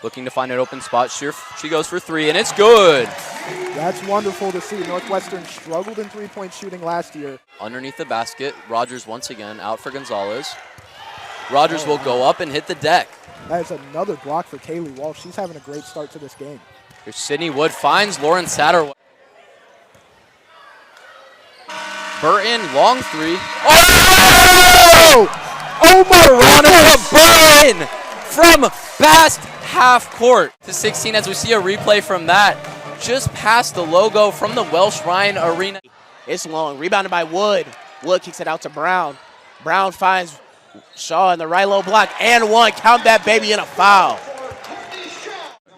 looking to find an open spot. She goes for three, and it's good. That's wonderful to see. Northwestern struggled in three-point shooting last year. Underneath the basket, Rogers once again out for Gonzalez. Rogers will go up and hit the deck. That is another block for Kaylee Walsh. She's having a great start to this game. Here's Sydney Wood, finds Lauren Satterwhite. Burton, long three. Oh! Oh, Veronica Burton from past half court to 16 as we see a replay from that. Just past the logo from the Welsh Ryan Arena. It's long, rebounded by Wood. Wood kicks it out to Brown. Brown finds Shaw in the right low block and one. Count that baby in a foul.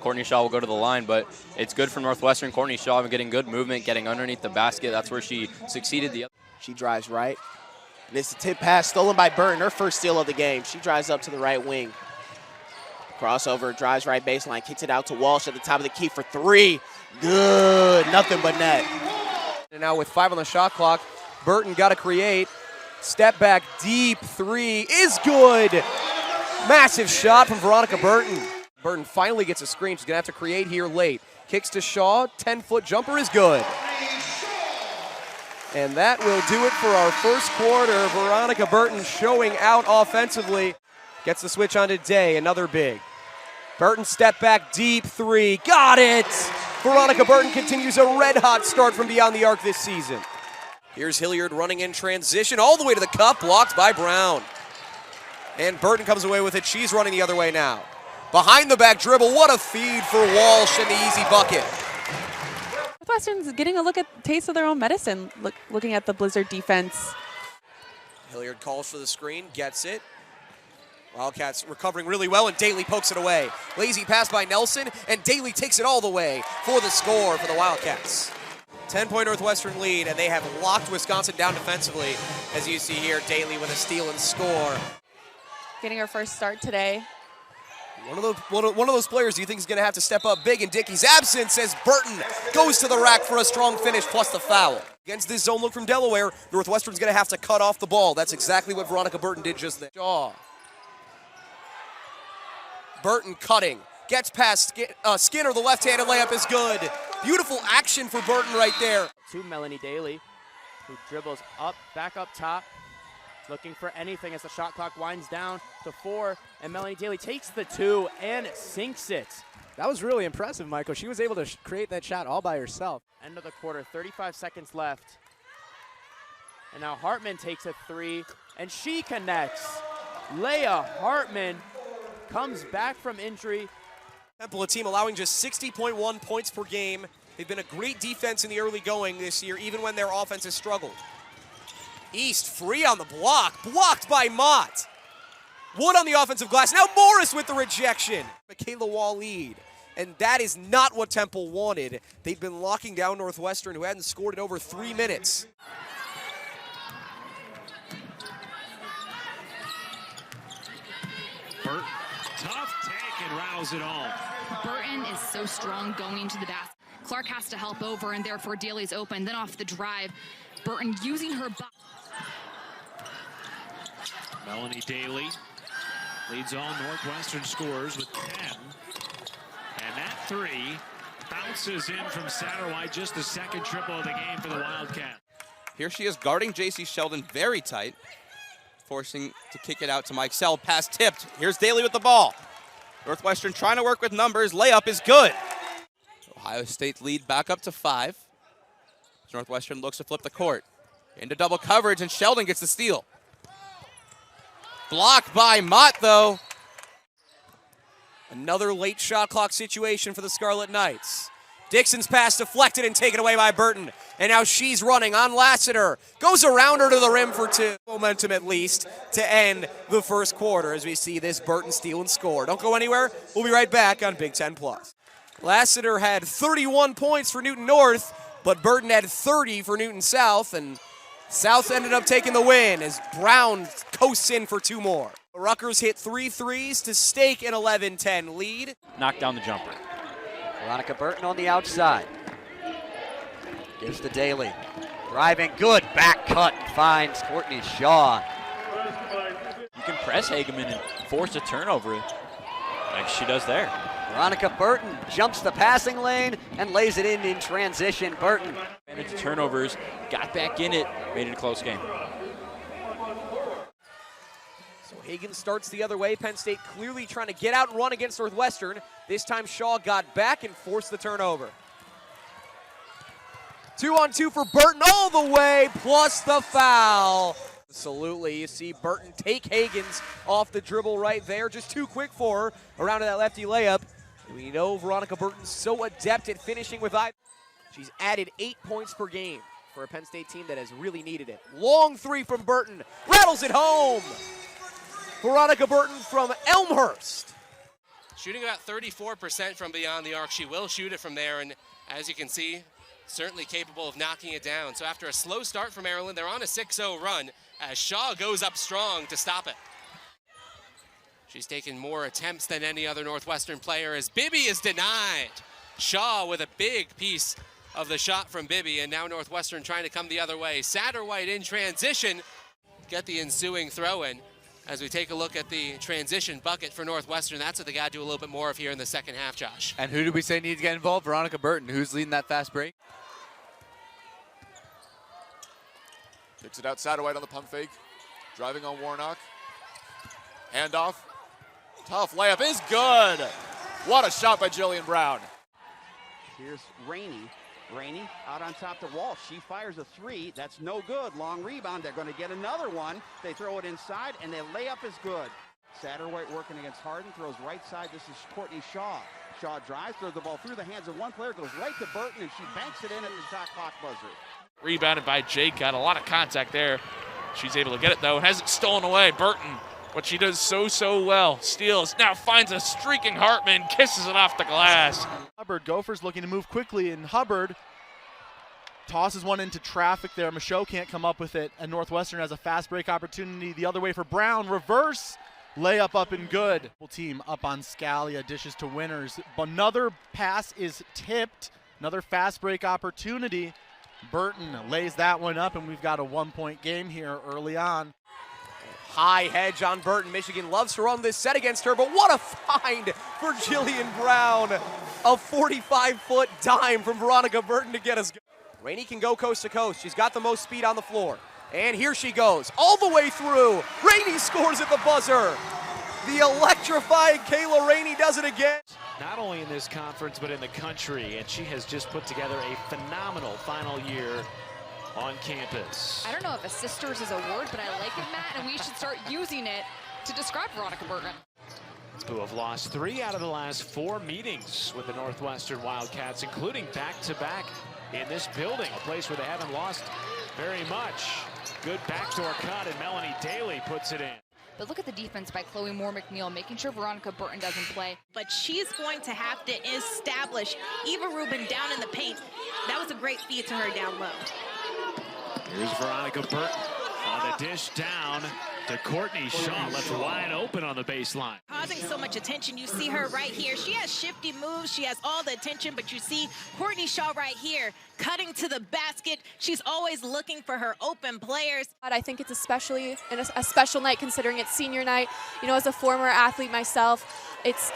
Courtney Shaw will go to the line, but it's good for Northwestern. Courtney Shaw getting good movement, getting underneath the basket. That's where she succeeded. She drives right. And it's a tip pass stolen by Burton, her first steal of the game. She drives up to the right wing. Crossover, drives right baseline, kicks it out to Walsh at the top of the key for three. Good, nothing but net. And now with 5 on the shot clock, Burton got to create. Step back, deep three is good. Massive shot from Veronica Burton. Burton finally gets a screen. She's going to have to create here late. Kicks to Shaw, 10-foot jumper is good. And that will do it for our first quarter. Veronica Burton showing out offensively. Gets the switch onto Day, another big. Burton step back, deep three, got it! Veronica Burton continues a red-hot start from beyond the arc this season. Here's Hilliard running in transition all the way to the cup, blocked by Brown. And Burton comes away with it. She's running the other way now. Behind the back dribble, what a feed for Walsh and the easy bucket. Northwestern's getting a taste of their own medicine, looking at the Blizzard defense. Hilliard calls for the screen, gets it. Wildcats recovering really well, and Daly pokes it away. Lazy pass by Nelson, and Daly takes it all the way for the score for the Wildcats. 10-point Northwestern lead, and they have locked Wisconsin down defensively. As you see here, Daly with a steal and score. Getting her first start today. One of those players you think is going to have to step up big in Dickey's absence as Burton goes to the rack for a strong finish plus the foul. Against this zone look from Delaware, Northwestern's going to have to cut off the ball. That's exactly what Veronica Burton did just there. Shaw. Burton cutting, gets past Skinner, the left-handed layup is good. Beautiful action for Burton right there. To Melanie Daly, who dribbles back up top, looking for anything as the shot clock winds down to 4, and Melanie Daly takes the 2 and sinks it. That was really impressive, Michael. She was able to create that shot all by herself. End of the quarter, 35 seconds left. And now Hartman takes a 3, and she connects. Leah Hartman comes back from injury. Temple, a team allowing just 60.1 points per game. They've been a great defense in the early going this year, even when their offense has struggled. East free on the block, blocked by Mott. Wood on the offensive glass, now Morris with the rejection. Michaela Wall lead, and that is not what Temple wanted. They've been locking down Northwestern, who hadn't scored in over 3 minutes. Burton, tough take and rouse it all. Burton is so strong going into the basket. Clark has to help over, and therefore Daly's open. Then off the drive, Burton using her Melanie Daly leads all Northwestern scorers with 10. And that 3 bounces in from Satterwhite, just the second triple of the game for the Wildcat. Here she is guarding J.C. Sheldon very tight, forcing to kick it out to Mike Sell. Pass tipped. Here's Daly with the ball. Northwestern trying to work with numbers. Layup is good. Ohio State lead back up to 5. Northwestern looks to flip the court. Into double coverage, and Sheldon gets the steal. Blocked by Mott, though. Another late shot clock situation for the Scarlet Knights. Dixon's pass deflected and taken away by Burton. And now she's running on Lassiter. Goes around her to the rim for 2. Momentum at least to end the first quarter as we see this Burton steal and score. Don't go anywhere. We'll be right back on Big Ten Plus. Lassiter had 31 points for Newton North, but Burton had 30 for Newton South, and South ended up taking the win as Brown coasts in for 2 more. The Rutgers hit 3 threes to stake an 11-10 lead. Knock down the jumper. Veronica Burton on the outside. Gives to Daly. Driving, good back cut, finds Courtney Shaw. You can press Hageman and force a turnover. like she does there. Veronica Burton jumps the passing lane and lays it in transition. Burton. Managed turnovers, got back in it, made it a close game. So Higgins starts the other way. Penn State clearly trying to get out and run against Northwestern. This time Shaw got back and forced the turnover. 2-on-2 for Burton all the way, plus the foul. Absolutely, you see Burton take Higgins off the dribble right there. Just too quick for her around to that lefty layup. We know Veronica Burton's so adept at finishing with eye. She's added 8 points per game for a Penn State team that has really needed it. Long three from Burton, rattles it home. Veronica Burton from Elmhurst. Shooting about 34% from beyond the arc. She will shoot it from there, and as you can see, certainly capable of knocking it down. So after a slow start for Maryland, they're on a 6-0 run as Shaw goes up strong to stop it. She's taken more attempts than any other Northwestern player as Bibby is denied. Shaw with a big piece of the shot from Bibby, and now Northwestern trying to come the other way. Satterwhite in transition, get the ensuing throw-in. As we take a look at the transition bucket for Northwestern, that's what they got to do a little bit more of here in the second half, Josh. And who do we say needs to get involved? Veronica Burton. Who's leading that fast break? Kicks it out, Satterwhite on the pump fake. Driving on Warnock. Handoff. Tough layup is good. What a shot by Jillian Brown. Here's Rainey. Rainey out on top to Walsh. She fires a three. That's no good. Long rebound. They're going to get another one. They throw it inside, and their layup is good. Satterwhite working against Harden. Throws right side. This is Courtney Shaw. Shaw drives, throws the ball through the hands of one player, goes right to Burton, and she banks it in at the shot clock buzzer. Rebounded by Jake. Got a lot of contact there. She's able to get it, though, and has it stolen away. Burton, what she does so well. Steals, now finds a streaking Hartman, kisses it off the glass. Hubbard, Gophers looking to move quickly, and Hubbard tosses one into traffic there. Michaud can't come up with it, and Northwestern has a fast break opportunity the other way for Brown. Reverse layup up and good. Team up on Scalia, dishes to Winners. Another pass is tipped. Another fast break opportunity. Burton lays that one up, and we've got a 1-point game here early on. High hedge on Burton. Michigan loves to run this set against her, but what a find for Jillian Brown. A 45-foot dime from Veronica Burton to get us going. Rainey can go coast to coast. She's got the most speed on the floor. And here she goes, all the way through. Rainey scores at the buzzer. The electrifying Kayla Rainey does it again. Not only in this conference, but in the country, and she has just put together a phenomenal final year on campus. I don't know if a sisters is a word, but I like it, Matt, and we should start using it to describe Veronica Burton. Who have lost 3 out of the last 4 meetings with the Northwestern Wildcats, including back-to-back in this building, a place where they haven't lost very much. Good backdoor cut, and Melanie Daly puts it in. But look at the defense by Chloe Moore-McNeil, making sure Veronica Burton doesn't play. But she's going to have to establish Eva Rubin down in the paint. That was a great feed to her down low. Here's Veronica Burton on the dish down to Courtney Shaw, left wide open on the baseline. Causing so much attention. You see her right here. She has shifty moves. She has all the attention, but you see Courtney Shaw right here cutting to the basket. She's always looking for her open players. I think it's especially a special night considering it's senior night. You know, as a former athlete myself, it's,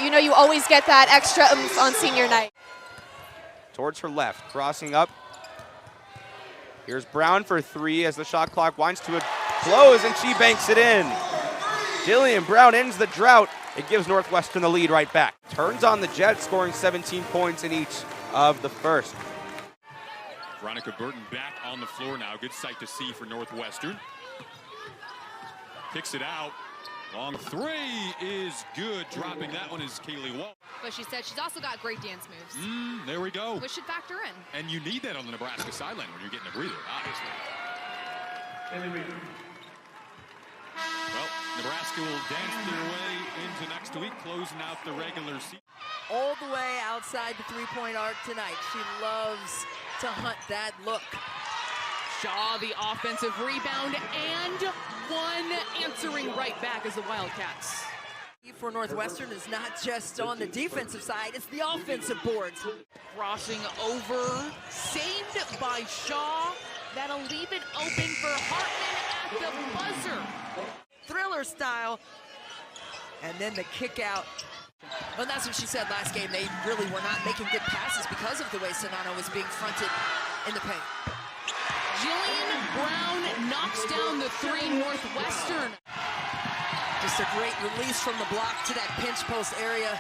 you know, you always get that extra oomph on senior night. Towards her left, crossing up. Here's Brown for 3 as the shot clock winds to a close, and she banks it in. Jillian Brown ends the drought. It gives Northwestern the lead right back. Turns on the Jets, scoring 17 points in each of the first. Veronica Burton back on the floor now. Good sight to see for Northwestern. Kicks it out. Long 3 is good. Dropping that one is Kaylee Walsh. But she said she's also got great dance moves. There we go. Which should factor in. And you need that on the Nebraska sideline when you're getting a breather, obviously. Well, Nebraska will dance their way into next week, closing out the regular season. All the way outside the three-point arc tonight. She loves to hunt that look. Shaw, the offensive rebound, and one answering right back as the Wildcats. For Northwestern is not just on the defensive side, it's the offensive boards. Crossing over, saved by Shaw. That'll leave it open for Hartman at the buzzer. Thriller style. And then the kick out. Well, that's what she said last game. They really were not making good passes because of the way Sonano was being fronted in the paint. Jillian Brown knocks down the three. Northwestern. Just a great release from the block to that pinch post area.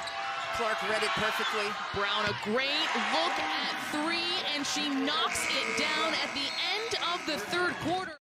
Clark read it perfectly. Brown, a great look at three, and she knocks it down at the end of the third quarter.